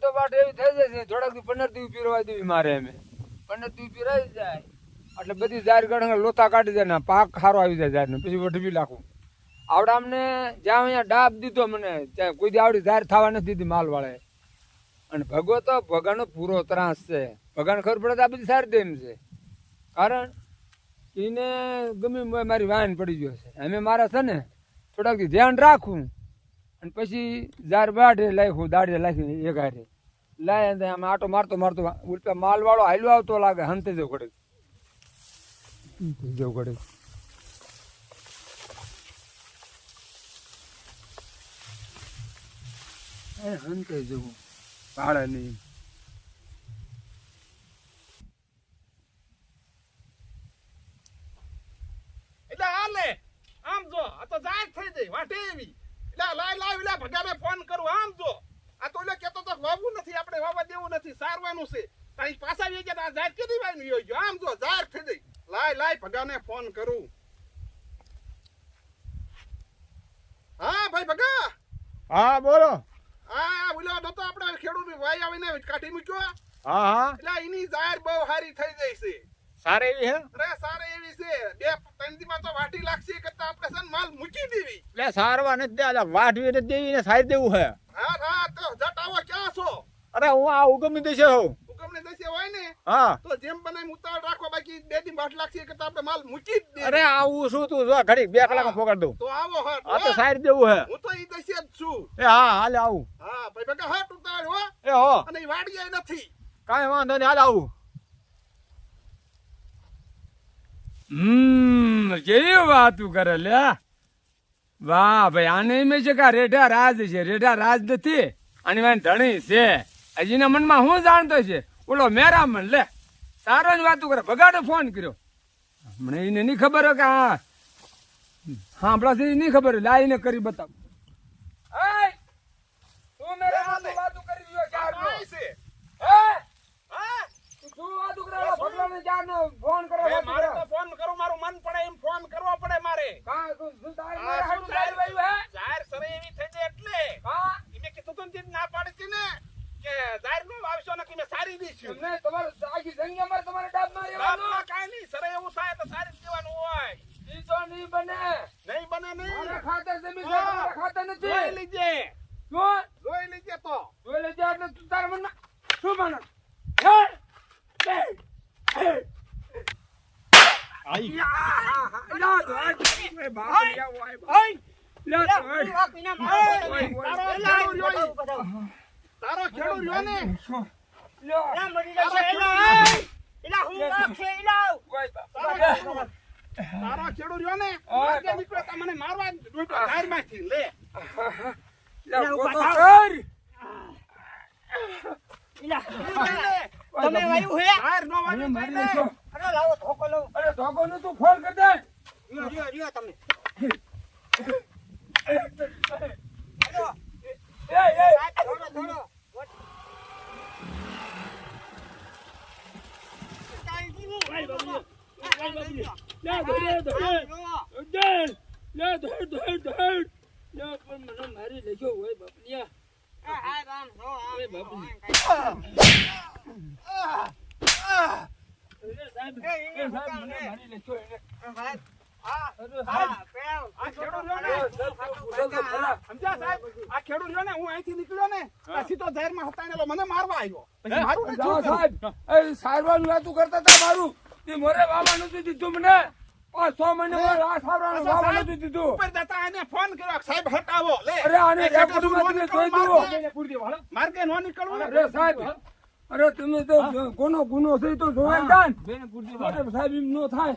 તો વાટ એવી થઈ જશે થોડાક દી 15 દી પીરવા દેવી મારે એમ 15 દી પીરાઈ જાય એટલે બધી ઝાર ગણ લોથા કાઢી જાય ને પાક ખારો આવી જાય ઝાર ને પછી વઢવી નાખું આવડા અમને જ્યાં અહીંયા ડાબ દીધો મને ત્યાં કોઈ દી આવડી ઝાર થવા નથી દીધી માલ વાળાએ અને ભગવો તો ભગાનો પૂરો ત્રાસ છે ભગાને ખબર પડે તો આ બધી સારી દેમ છે કારણ એને ગમે મારી વાહન પડી ગયો છે અમે મારા છે ને થોડાક ધ્યાન રાખું અને પછી ઝાર બાઢે લાખ્યું દાડે લાખી એક હારે લાય આમ આટો મારતો મારતો ઉલટા માલ વાળો હાલ્યો આવતો લાગે હંતે જવું પડે જવું પડે હંતે જવું ભાડે નહીં એટલે હાલે આમ જો આ તો જાહેર થઈ ગઈ વાટે એવી એટલે લાય એટલે ભગાને ફોન કરું આમ જો આ તો એટલે કેતો તો વાવવું નથી આપણે વાવવા દેવું નથી સારવાનું છે તારી પાછા વી ગયા જાહેર કેદી વાઈ હોય ગયો આમ જો જાહેર થઈ ગઈ લાય ભગાને ફોન કરું હા ભાઈ ભગા હા બોલો હા બોલો તો આપણે ખેડૂત વાઈ આવીને કાઢી મૂક્યો હા એટલે એની જાહેર બહુ સારી થઈ જાય છે સારી એવી હે અરે સારે એવી છે બે ત્રણ દીમાં તો વાટી લાગશે કરતા આપણે સન માલ મૂકી દેવી એટલે સારવા નથી દે વાઢવી નથી દેવી ને સારી દેવું હે હા તો જટ આવો ક્યાં છો અરે હું આ ઉગમની દેશે હોઉં હુકમને દેશે હોય ને હા તો જેમ બનાવી ઉતાવળ રાખો બાકી બે દી વાટ લાગશે કરતા આપણે માલ મૂકી જ દે અરે આવું શું તું જો ઘડી 2 કલાક પકડ દઉં તો આવો હા આ તો સારી દેવું હે હું તો ઈ દેશે જ છું એ હા હાલે આવું હા ભાઈ બગા હટ ઉતાવળ હો એ હો અને ઈ વાટ ગયા નથી કાંઈ વાંધો નહીં હાલ આવું કેવી વાતું કરે લે વાહ ભાઈ આને એમ છે કે રેઢા રાજ છે રેઢા રાજ નથી આની વાન ધણી છે હજીના મનમાં હું જાણતો છે ઓલો મેરામણ લે સારો જ વાતું કરે ભગાડે ફોન કર્યો મને એને નહીં ખબર હોય કે હા આપણા નહીં ખબર હોય લાઈને કરી બતાવ તું મેરામણ વાતું કરી રહ્યો ચારનો આય છે હે હા તું વાતું કરે ભગવાનને ચારનો ફોન કરો એ મારે તો ફોન કરો મારું મન પડે એમ ફોન કરવો પડે મારે કા તું તારી આ મારે શું હાટું જાહેર વાયું હે જાહેર સરે એવી થઈ જાય એટલે હા ઈને કીધું તો ને ના પાડી હતી ને કે જાહેર નો આવશો ને કે મેં સારી દીધી તમને તમારે આખી જંગી અમારે તમારે ડાબ માં રહેવાનું કાઈ નહીં સરે એવું થાય તો સારી જ દેવાનું હોય ઈ તો નહીં બને નહીં બને નહીં મારા ખાતર જમીન છે તમારા ખાતર જોઈ નથી લીજે શું જોઈ લીજે તો જોઈ લેજે એટલે તું તારા મનમાં શું માનો હે આઈ લા તો એ બાપ ગયા હોય ભાઈ લા તો તારો ખેડૂત રહ્યો ને તારો ખેડૂત રહ્યો ને માર્ગે નીકળ્યો તો મને મારવા જાહેરમાંથી લે લા કોતો કર તમે વાયુ હે જાહેર નો મને વાગે મારી લે લેશો અરે લાવો ધોકો લઉં અરે ધોકો નું તું ફોન કર દે રહ્યો તમે એ થોડો થોડો મારી લેજો હોય બાપલિયા આ ખેડૂત રહ્યો ને હું અહીંથી નીકળ્યો ને સીધો જાહેરમાં હતાણેલો મને મારવા આવ્યો પછી મારું ને શું કરું? સાહેબ એ સારવાનું વાતું કરતા હતા મારું તે મોરે વાવા નથી દીધું મને 5-6 મહિને આ સારવાનું વાવા નથી દીધું ઉપર જતા એને ફોન કર્યો સાહેબ હટાવો લે અરે આને રેકોર્ડમાં તમે જોઈ જુઓ માર્ગે નો નીકળવું અરે સાહેબ અરે તમે તો કોનો ગુનો છે એ તો જોવા દાન સાહેબ એમ નો થાય